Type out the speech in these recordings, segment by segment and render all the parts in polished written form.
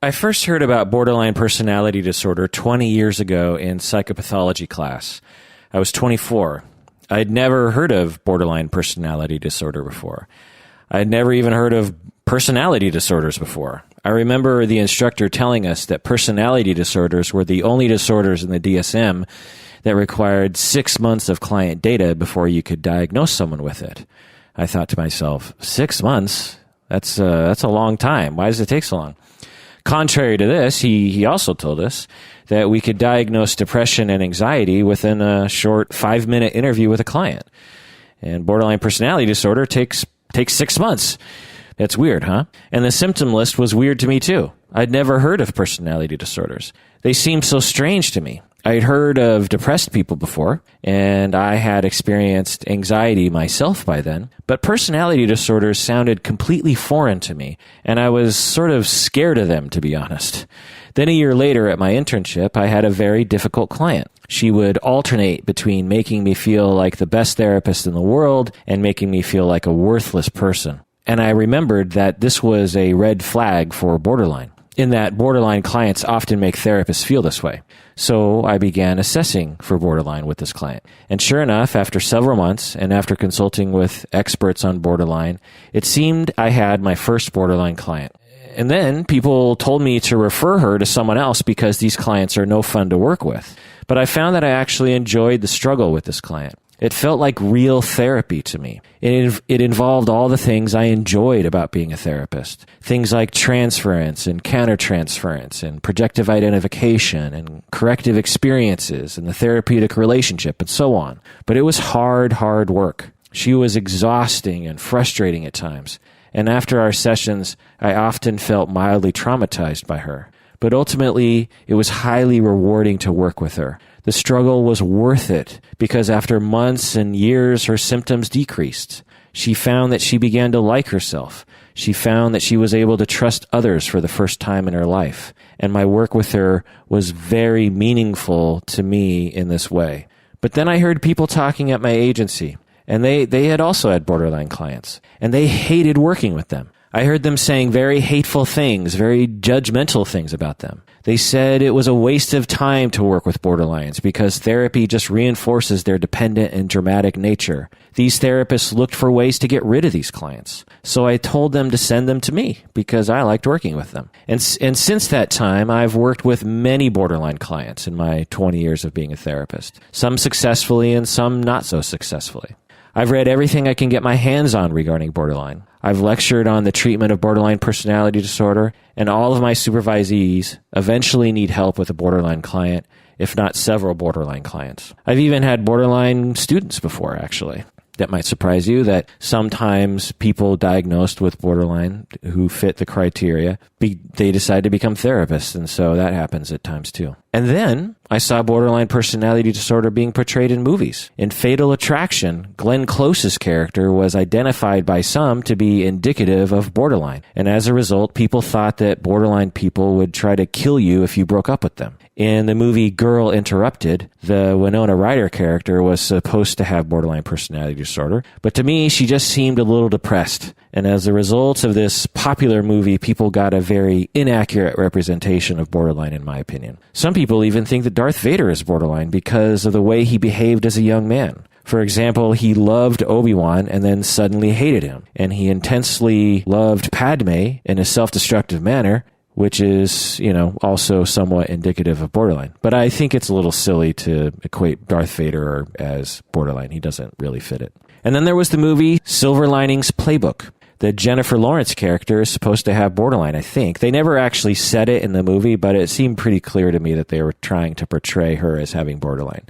I first heard about borderline personality disorder 20 years ago in psychopathology class. I was 24. I'd never heard of borderline personality disorder before. I'd never even heard of personality disorders before. I remember the instructor telling us that personality disorders were the only disorders in the DSM that required 6 months of client data before you could diagnose someone with it. I thought to myself, 6 months? That's a long time. Why does it take so long? Contrary to this, he also told us that we could diagnose depression and anxiety within a short 5-minute interview with a client. And borderline personality disorder takes 6 months. That's weird, huh? And the symptom list was weird to me too. I'd never heard of personality disorders. They seemed so strange to me. I'd heard of depressed people before, and I had experienced anxiety myself by then, but personality disorders sounded completely foreign to me, and I was sort of scared of them, to be honest. Then a year later at my internship, I had a very difficult client. She would alternate between making me feel like the best therapist in the world and making me feel like a worthless person. And I remembered that this was a red flag for borderline, in that borderline clients often make therapists feel this way. So I began assessing for borderline with this client. And sure enough, after several months and after consulting with experts on borderline, it seemed I had my first borderline client. And then people told me to refer her to someone else because these clients are no fun to work with. But I found that I actually enjoyed the struggle with this client. It felt like real therapy to me. It involved all the things I enjoyed about being a therapist. Things like transference and countertransference and projective identification and corrective experiences and the therapeutic relationship and so on. But it was hard work. She was exhausting and frustrating at times. And after our sessions, I often felt mildly traumatized by her. But ultimately, it was highly rewarding to work with her. The struggle was worth it because after months and years, her symptoms decreased. She found that she began to like herself. She found that she was able to trust others for the first time in her life. And my work with her was very meaningful to me in this way. But then I heard people talking at my agency, and they had also had borderline clients, and they hated working with them. I heard them saying very hateful things, very judgmental things about them. They said it was a waste of time to work with borderlines because therapy just reinforces their dependent and dramatic nature. These therapists looked for ways to get rid of these clients. So I told them to send them to me because I liked working with them. And since that time, I've worked with many borderline clients in my 20 years of being a therapist, some successfully and some not so successfully. I've read everything I can get my hands on regarding borderline. I've lectured on the treatment of borderline personality disorder, and all of my supervisees eventually need help with a borderline client, if not several borderline clients. I've even had borderline students before, actually. That might surprise you that sometimes people diagnosed with borderline who fit the criteria, they decide to become therapists, and so that happens at times too. And then I saw borderline personality disorder being portrayed in movies. In Fatal Attraction, Glenn Close's character was identified by some to be indicative of borderline, and as a result, people thought that borderline people would try to kill you if you broke up with them. In the movie Girl Interrupted, the Winona Ryder character was supposed to have borderline personality disorder, but to me, she just seemed a little depressed. And as a result of this popular movie, people got a very inaccurate representation of borderline, in my opinion. Some people even think that Darth Vader is borderline because of the way he behaved as a young man. For example, he loved Obi-Wan and then suddenly hated him. And he intensely loved Padme in a self-destructive manner, which is, also somewhat indicative of borderline. But I think it's a little silly to equate Darth Vader as borderline. He doesn't really fit it. And then there was the movie Silver Linings Playbook. The Jennifer Lawrence character is supposed to have borderline, I think. They never actually said it in the movie, but it seemed pretty clear to me that they were trying to portray her as having borderline.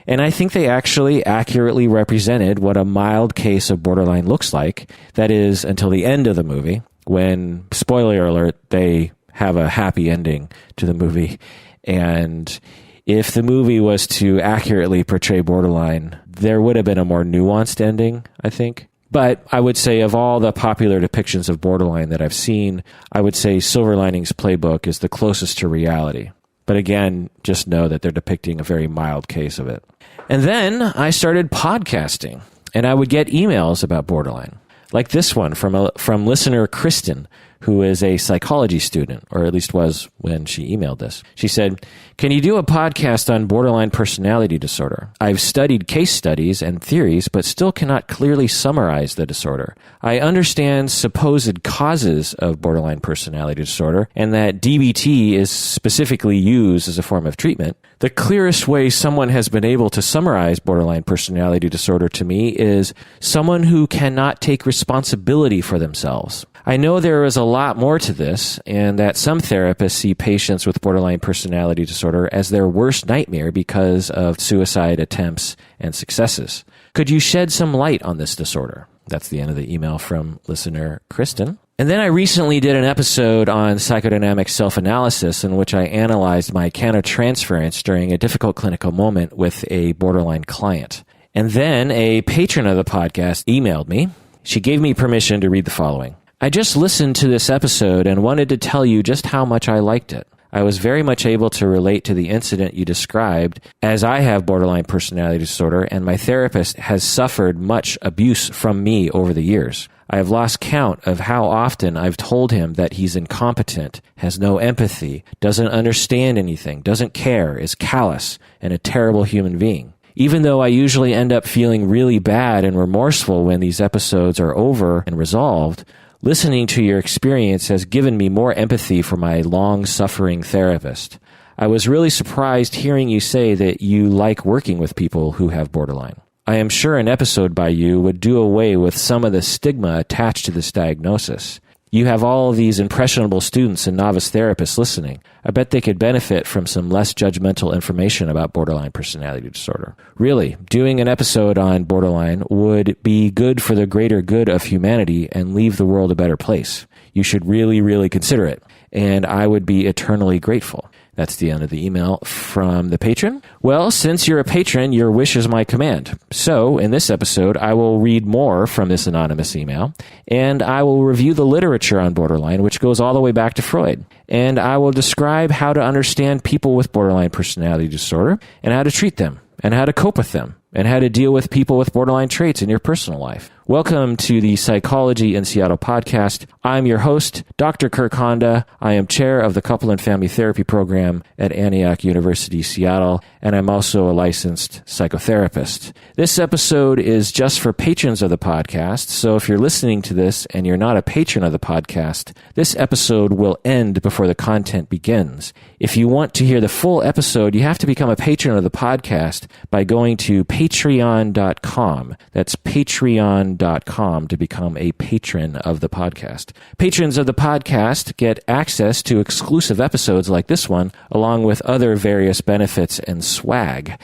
And I think they actually accurately represented what a mild case of borderline looks like. That is, until the end of the movie, when, spoiler alert, they have a happy ending to the movie. And if the movie was to accurately portray borderline, there would have been a more nuanced ending, I think. But I would say of all the popular depictions of borderline that I've seen, I would say Silver Linings Playbook is the closest to reality. But again, just know that they're depicting a very mild case of it. And then I started podcasting, and I would get emails about borderline, like this one from listener Kristen, who is a psychology student, or at least was when she emailed this. She said, "Can you do a podcast on borderline personality disorder? I've studied case studies and theories, but still cannot clearly summarize the disorder. I understand supposed causes of borderline personality disorder and that DBT is specifically used as a form of treatment. The clearest way someone has been able to summarize borderline personality disorder to me is someone who cannot take responsibility for themselves. I know there is a lot more to this, and that some therapists see patients with borderline personality disorder as their worst nightmare because of suicide attempts and successes. Could you shed some light on this disorder?" That's the end of the email from listener Kristen. And then I recently did an episode on psychodynamic self-analysis in which I analyzed my countertransference during a difficult clinical moment with a borderline client. And then a patron of the podcast emailed me. She gave me permission to read the following. "I just listened to this episode and wanted to tell you just how much I liked it. I was very much able to relate to the incident you described, as I have borderline personality disorder and my therapist has suffered much abuse from me over the years. I have lost count of how often I've told him that he's incompetent, has no empathy, doesn't understand anything, doesn't care, is callous, and a terrible human being. Even though I usually end up feeling really bad and remorseful when these episodes are over and resolved, listening to your experience has given me more empathy for my long-suffering therapist. I was really surprised hearing you say that you like working with people who have borderline. I am sure an episode by you would do away with some of the stigma attached to this diagnosis. You have all of these impressionable students and novice therapists listening. I bet they could benefit from some less judgmental information about borderline personality disorder. Really, doing an episode on borderline would be good for the greater good of humanity and leave the world a better place. You should really, really consider it, and I would be eternally grateful." That's the end of the email from the patron. Well, since you're a patron, your wish is my command. So, in this episode, I will read more from this anonymous email, and I will review the literature on borderline, which goes all the way back to Freud. And I will describe how to understand people with borderline personality disorder, and how to treat them, and how to cope with them, and how to deal with people with borderline traits in your personal life. Welcome to the Psychology in Seattle podcast. I'm your host, Dr. Kirk Honda. I am chair of the Couple and Family Therapy program at Antioch University, Seattle, and I'm also a licensed psychotherapist. This episode is just for patrons of the podcast, so if you're listening to this and you're not a patron of the podcast, this episode will end before the content begins. If you want to hear the full episode, you have to become a patron of the podcast by going to patreon.com. That's patreon.com to become a patron of the podcast. Patrons of the podcast get access to exclusive episodes like this one, along with other various benefits and swag.